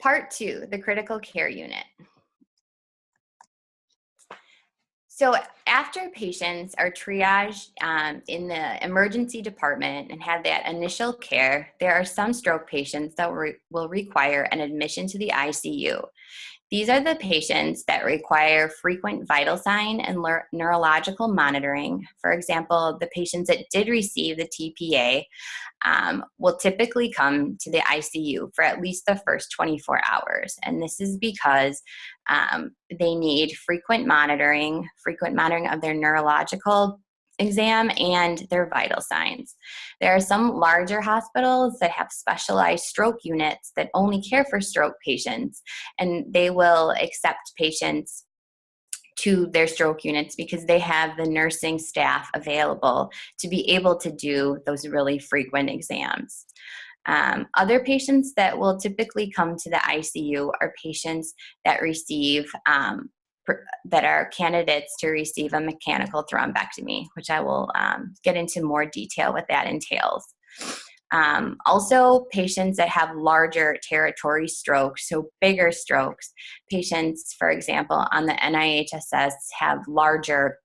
Part 2, the critical care unit. So after patients are triaged in the emergency department and have that initial care, there are some stroke patients that will require an admission to the ICU. These are the patients that require frequent vital sign and neurological monitoring. For example, the patients that did receive the TPA will typically come to the ICU for at least the first 24 hours. And this is because they need frequent monitoring of their neurological exam and their vital signs. There are some larger hospitals that have specialized stroke units that only care for stroke patients, and they will accept patients to their stroke units because they have the nursing staff available to be able to do those really frequent exams. Other patients that will typically come to the ICU are patients that receive that are candidates to receive a mechanical thrombectomy, which I will get into more detail what that entails. Also, patients that have larger territory strokes, so bigger strokes. Patients, for example, on the NIHSS have larger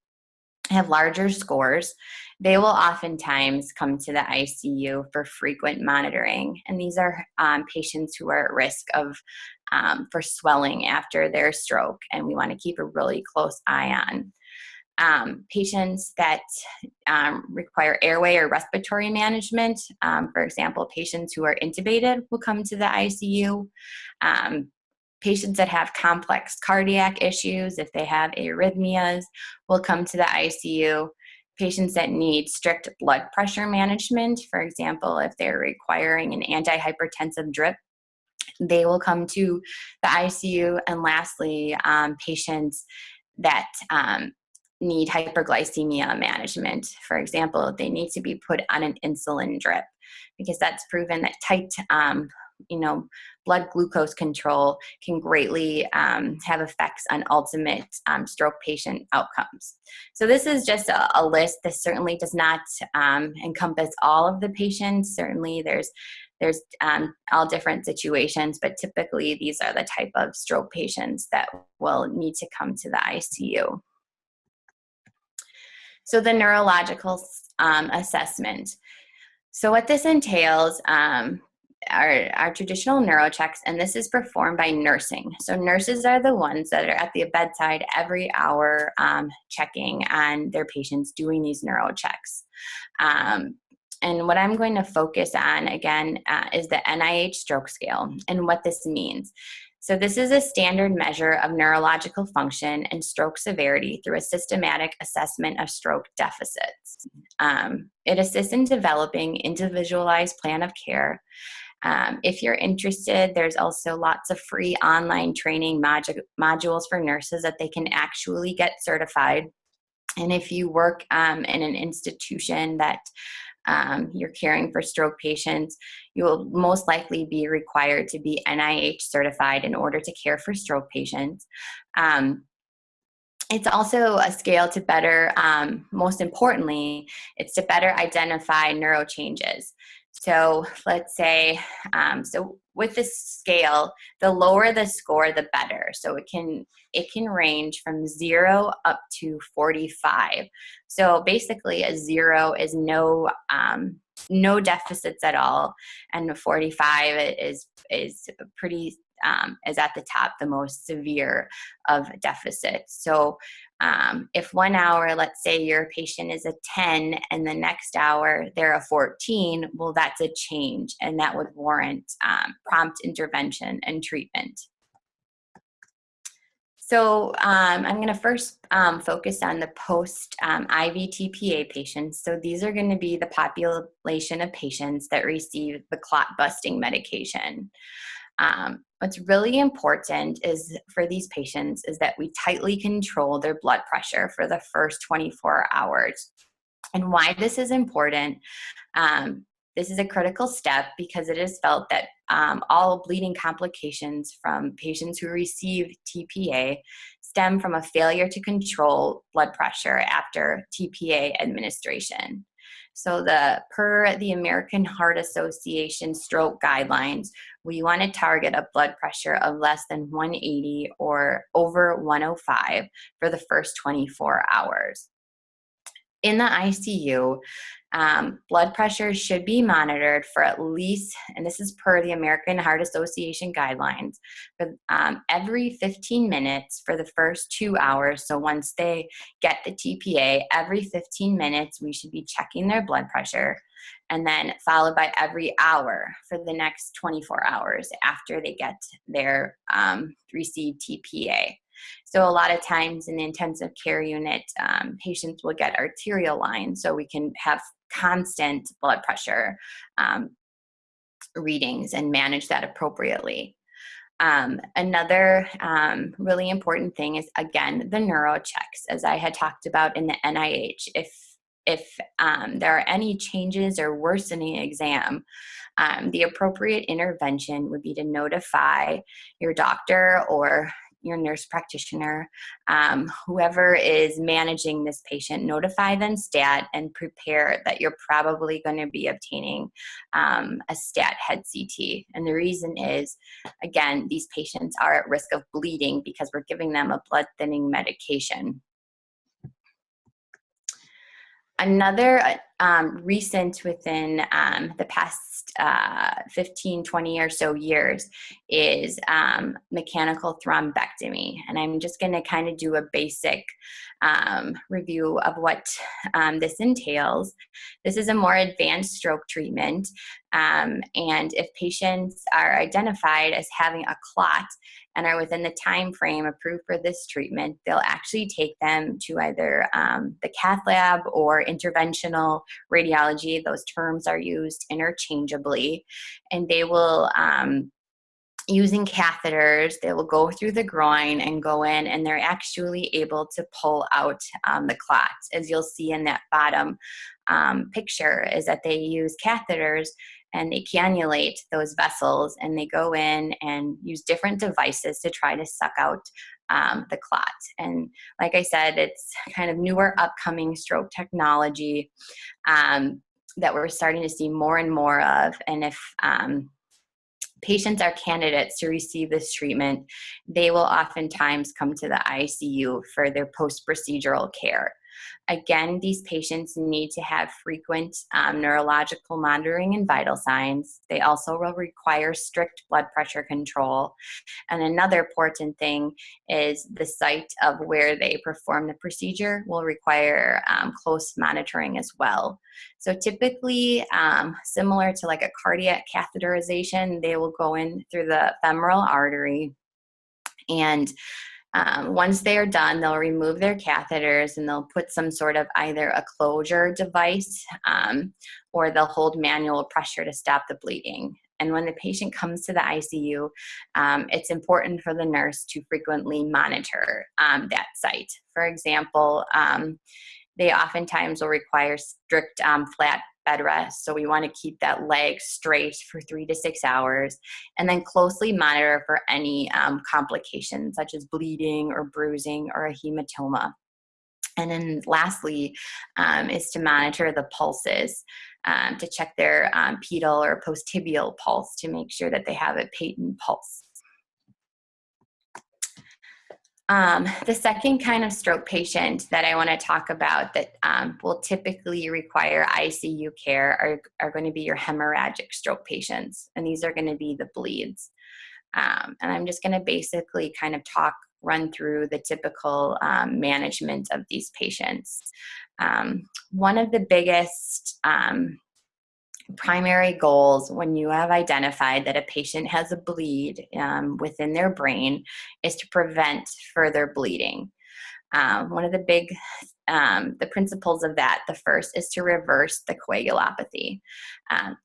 scores. They will oftentimes come to the ICU for frequent monitoring, and these are patients who are at risk of for swelling after their stroke, and we want to keep a really close eye on. Patients that require airway or respiratory management, for example, patients who are intubated will come to the ICU. Patients that have complex cardiac issues, if they have arrhythmias, will come to the ICU. Patients that need strict blood pressure management, for example, if they're requiring an antihypertensive drip, they will come to the ICU. And lastly, patients that need hyperglycemia management. For example, if they need to be put on an insulin drip, because that's proven that tight blood glucose control can greatly have effects on ultimate stroke patient outcomes. So this is just a list. This certainly does not encompass all of the patients. Certainly there's all different situations, but typically these are the type of stroke patients that will need to come to the ICU. So the neurological assessment. So what this entails are traditional neurochecks, and this is performed by nursing. So nurses are the ones that are at the bedside every hour checking on their patients, doing these neurochecks. And what I'm going to focus on, again, is the NIH stroke scale and what this means. So this is a standard measure of neurological function and stroke severity through a systematic assessment of stroke deficits. It assists in developing individualized plan of care. If you're interested, there's also lots of free online training modules for nurses that they can actually get certified. And if you work in an institution that you're caring for stroke patients, you will most likely be required to be NIH certified in order to care for stroke patients. It's also a scale to better, most importantly, it's to better identify neuro changes. So let's say, so with this scale, the lower the score, the better. So it can range from 0 up to 45. So basically a 0 is no deficits at all, and a 45 is pretty is at the top, the most severe of deficits. So if 1 hour, let's say your patient is a 10 and the next hour they're a 14, well, that's a change, and that would warrant prompt intervention and treatment. So I'm going to first focus on the post-IV TPA patients. So these are going to be the population of patients that receive the clot-busting medication. What's really important is for these patients is that we tightly control their blood pressure for the first 24 hours. And why this is important, this is a critical step because it is felt that all bleeding complications from patients who receive TPA stem from a failure to control blood pressure after TPA administration. So per the American Heart Association stroke guidelines, we want to target a blood pressure of less than 180 or over 105 for the first 24 hours. In the ICU, blood pressure should be monitored for at least, and this is per the American Heart Association guidelines, for every 15 minutes for the first 2 hours. So once they get the TPA, every 15 minutes we should be checking their blood pressure, and then followed by every hour for the next 24 hours after they get their received TPA. So a lot of times in the intensive care unit, patients will get arterial lines, so we can have constant blood pressure readings and manage that appropriately. Another really important thing is, again, the neuro checks, as I had talked about in the NIH. If there are any changes or worsening exam, the appropriate intervention would be to notify your doctor or your nurse practitioner, whoever is managing this patient, notify them stat and prepare that you're probably going to be obtaining a stat head CT. And the reason is, again, these patients are at risk of bleeding because we're giving them a blood thinning medication. Another recent within the past 15, 20 or so years is mechanical thrombectomy. And I'm just going to kind of do a basic review of what this entails. This is a more advanced stroke treatment. And if patients are identified as having a clot and are within the time frame approved for this treatment, they'll actually take them to either the cath lab or interventional radiology. Those terms are used interchangeably, and they will, using catheters, they will go through the groin and go in, and they're actually able to pull out the clots. As you'll see in that bottom picture, is that they use catheters and they cannulate those vessels, and they go in and use different devices to try to suck out the clot. And like I said, it's kind of newer upcoming stroke technology that we're starting to see more and more of. And if patients are candidates to receive this treatment, they will oftentimes come to the ICU for their post-procedural care. Again, these patients need to have frequent neurological monitoring and vital signs. They also will require strict blood pressure control. And another important thing is the site of where they perform the procedure will require close monitoring as well. So typically, similar to like a cardiac catheterization, they will go in through the femoral artery, and once they are done, they'll remove their catheters and they'll put some sort of either a closure device or they'll hold manual pressure to stop the bleeding. And when the patient comes to the ICU, it's important for the nurse to frequently monitor that site. For example, they oftentimes will require strict flat bed rest. So we want to keep that leg straight for 3 to 6 hours, and then closely monitor for any complications such as bleeding or bruising or a hematoma. And then lastly is to monitor the pulses, to check their pedal or post-tibial pulse to make sure that they have a patent pulse. The second kind of stroke patient that I want to talk about that will typically require ICU care are going to be your hemorrhagic stroke patients, and these are going to be the bleeds. And I'm just going to basically kind of run through the typical management of these patients. One of the biggest primary goals when you have identified that a patient has a bleed within their brain is to prevent further bleeding. One of the principles of that, the first, is to reverse the coagulopathy.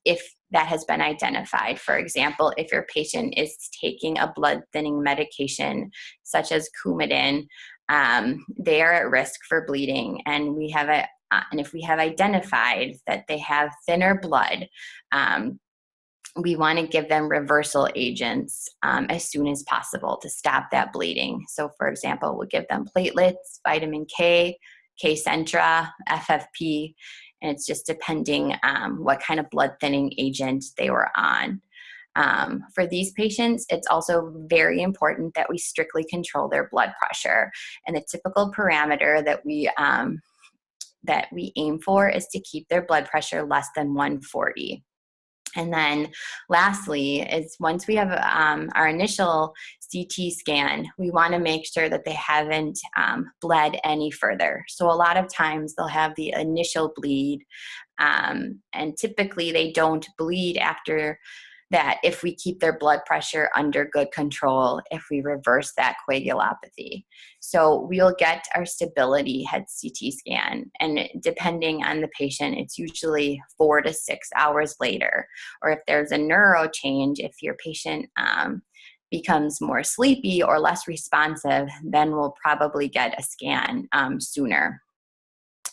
If that has been identified, for example, if your patient is taking a blood thinning medication such as Coumadin, they are at risk for bleeding, and if we have identified that they have thinner blood, we want to give them reversal agents as soon as possible to stop that bleeding. So for example, we'll give them platelets, vitamin K, K-Centra, FFP, and it's just depending what kind of blood thinning agent they were on. For these patients, it's also very important that we strictly control their blood pressure. And the typical parameter that we aim for is to keep their blood pressure less than 140. And then lastly is once we have our initial CT scan, we want to make sure that they haven't bled any further. So a lot of times they'll have the initial bleed, and typically they don't bleed after that if we keep their blood pressure under good control, if we reverse that coagulopathy. So we'll get our stability head CT scan, and depending on the patient, it's usually 4 to 6 hours later. Or if there's a neuro change, if your patient becomes more sleepy or less responsive, then we'll probably get a scan sooner.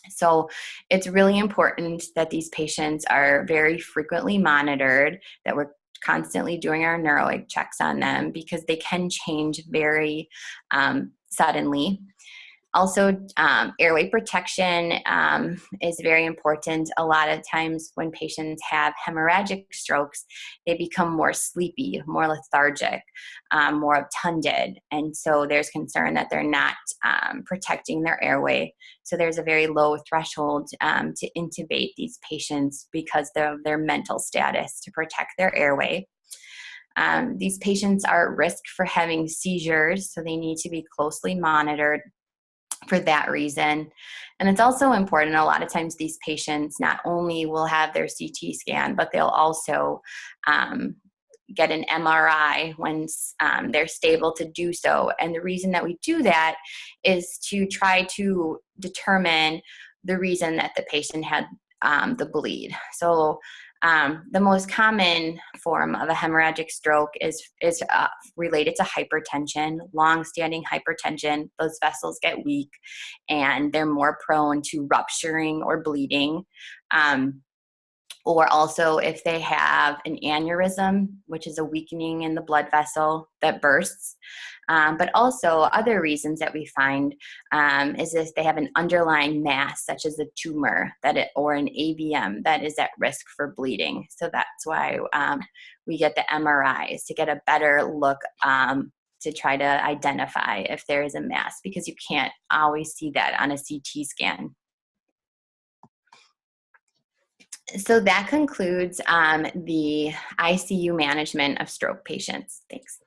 So it's really important that these patients are very frequently monitored, that we're constantly doing our neuro checks on them, because they can change very suddenly. Also, airway protection is very important. A lot of times when patients have hemorrhagic strokes, they become more sleepy, more lethargic, more obtunded. And so there's concern that they're not protecting their airway. So there's a very low threshold to intubate these patients because of their mental status to protect their airway. These patients are at risk for having seizures, so they need to be closely monitored for that reason. And it's also important, a lot of times these patients not only will have their CT scan, but they'll also get an MRI once they're stable to do so. And the reason that we do that is to try to determine the reason that the patient had the bleed. So the most common form of a hemorrhagic stroke is related to hypertension, long-standing hypertension. Those vessels get weak and they're more prone to rupturing or bleeding. Or also if they have an aneurysm, which is a weakening in the blood vessel that bursts. But also other reasons that we find is if they have an underlying mass, such as a tumor or an AVM that is at risk for bleeding. So that's why we get the MRIs, to get a better look to try to identify if there is a mass, because you can't always see that on a CT scan. So that concludes the ICU management of stroke patients. Thanks.